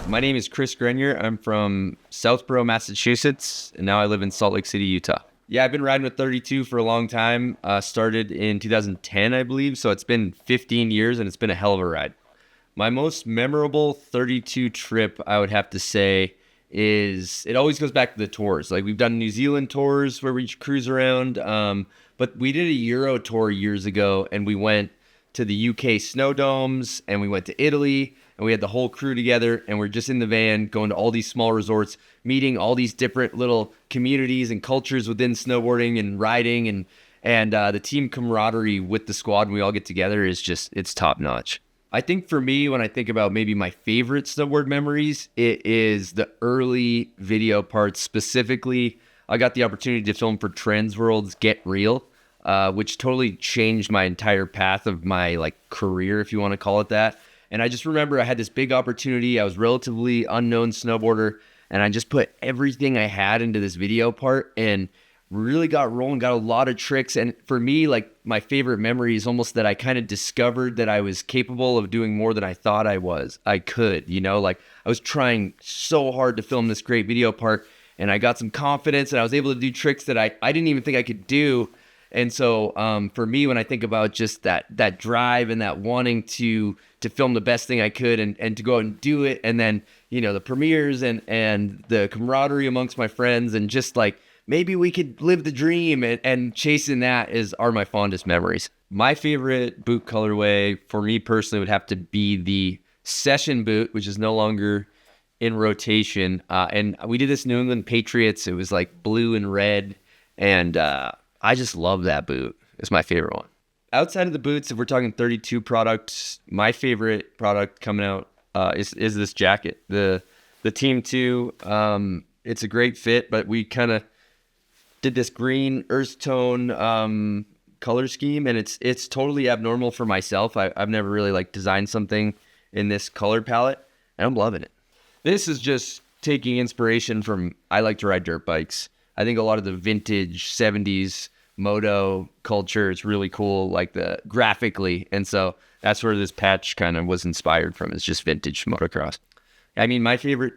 My name is Chris Grenier. I'm from Southborough, Massachusetts, and now I live in Salt Lake City, Utah. Yeah, I've been riding with 32 for a long time. Started in 2010, I believe, so it's been 15 years, and it's been a hell of a ride. My most memorable 32 trip, I would have to say, is it always goes back to the tours. Like, we've done New Zealand tours where we cruise around, but we did a Euro tour years ago, and we went to the UK snow domes, and we went to Italy, and we had the whole crew together, and we're just in the van going to all these small resorts, meeting all these different little communities and cultures within snowboarding and riding, and the team camaraderie with the squad when we all get together is just, it's top notch. I think for me, when I think about maybe my favorite snowboard memories, it is the early video parts. Specifically, I got the opportunity to film for Trends World's Get Real, which totally changed my entire path of my career, if you want to call it that. And I just remember I had this big opportunity. I was relatively unknown snowboarder, and I just put everything I had into this video part and really got rolling, got a lot of tricks. And for me, my favorite memory is almost that I kind of discovered that I was capable of doing more than I thought I could, I was trying so hard to film this great video part, and I got some confidence, and I was able to do tricks that I didn't even think I could do. And so for me, when I think about just that drive and that wanting to film the best thing I could and to go out and do it, and then, the premieres and the camaraderie amongst my friends, and just maybe we could live the dream, and chasing that are my fondest memories. My favorite boot colorway for me personally would have to be the Session boot, which is no longer in rotation. And we did this New England Patriots. It was blue and red, and I just love that boot. It's my favorite one. Outside of the boots, if we're talking 32 products, my favorite product coming out is this jacket, the Team 2. It's a great fit, but we kind of did this green earth tone color scheme, and it's totally abnormal for myself. I've never really designed something in this color palette, and I'm loving it. This is just taking inspiration from, I like to ride dirt bikes. I think a lot of the vintage 70s moto culture is really cool, graphically. And so that's where this patch kind of was inspired from. It's just vintage motocross. I mean, my favorite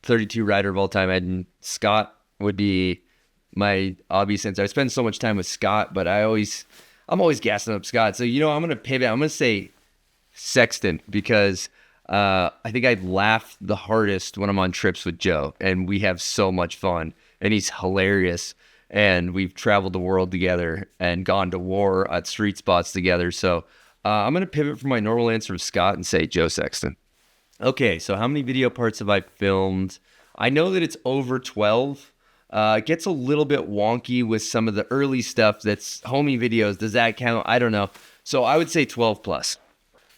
32 rider of all time, Scott would be my obvious answer. I spend so much time with Scott, but I'm always gassing up Scott. So, I'm going to pivot. I'm going to say Sexton, because I think I laugh the hardest when I'm on trips with Joe, and we have so much fun, and he's hilarious. And we've traveled the world together and gone to war at street spots together. So I'm going to pivot from my normal answer of Scott and say Joe Sexton. Okay, so how many video parts have I filmed? I know that it's over 12. It gets a little bit wonky with some of the early stuff that's homie videos. Does that count? I don't know. So I would say 12 plus.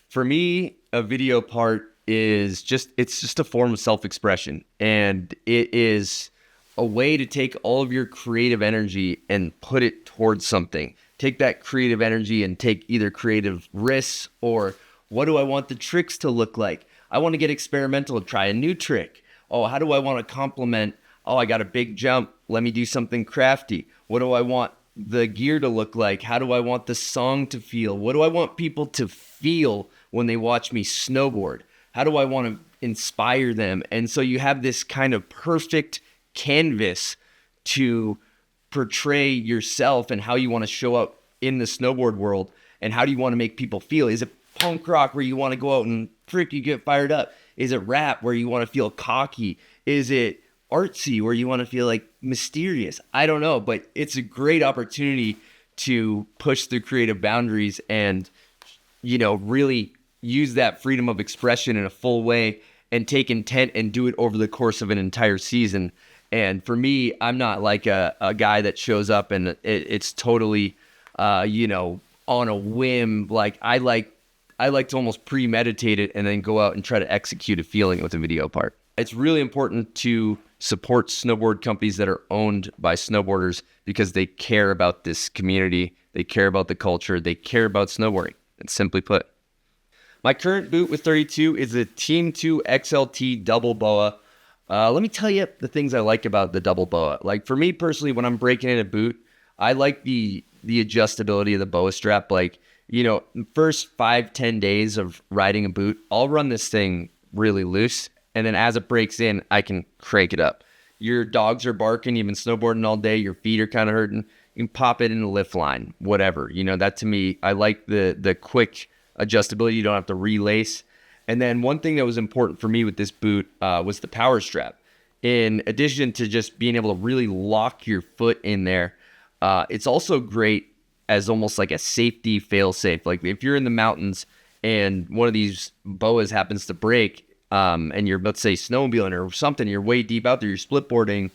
For me, a video part is it's just a form of self-expression. And it is a way to take all of your creative energy and put it towards something. Take that creative energy and take either creative risks, or what do I want the tricks to look like? I want to get experimental, try a new trick. Oh, how do I want to complement? Oh, I got a big jump. Let me do something crafty. What do I want the gear to look like? How do I want the song to feel? What do I want people to feel when they watch me snowboard? How do I want to inspire them? And so you have this kind of perfect canvas to portray yourself and how you want to show up in the snowboard world, and how do you want to make people feel. Is it punk rock where you want to go out and you get fired up? Is it rap where you want to feel cocky? Is it artsy where you want to feel mysterious? I don't know, but it's a great opportunity to push the creative boundaries and really use that freedom of expression in a full way, and take intent and do it over the course of an entire season. And for me, I'm not like a guy that shows up and it's totally, on a whim. I like to almost premeditate it and then go out and try to execute a feeling with a video part. It's really important to support snowboard companies that are owned by snowboarders, because they care about this community. They care about the culture. They care about snowboarding. And simply put, my current boot with 32 is the Team 2 XLT double boa. Let me tell you the things I like about the double boa. For me personally, when I'm breaking in a boot, I like the adjustability of the boa strap. First 5-10 days of riding a boot, I'll run this thing really loose, And then as it breaks in, I can crank it up. Your dogs are barking, you've been snowboarding all day, your feet are kind of hurting. You can pop it in the lift line, whatever. That to me, I like the quick adjustability. You don't have to relace. And then one thing that was important for me with this boot was the power strap. In addition to just being able to really lock your foot in there, it's also great as almost like a safety fail-safe. Like if you're in the mountains and one of these boas happens to break, and you're, let's say, snowmobiling or something, you're way deep out there, you're splitboarding,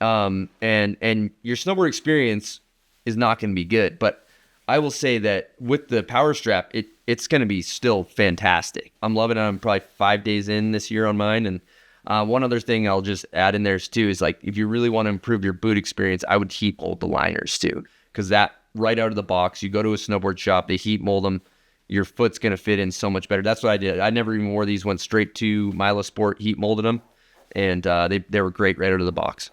and your snowboard experience is not going to be good. But I will say that with the power strap, it's going to be still fantastic. I'm loving it. I'm probably 5 days in this year on mine. And one other thing I'll just add in there too is, like, if you really want to improve your boot experience, I would heat mold the liners too, because that right out of the box, you go to a snowboard shop, they heat mold them. Your foot's going to fit in so much better. That's what I did. I never even wore these, went straight to Milosport, heat molded them, and they were great right out of the box.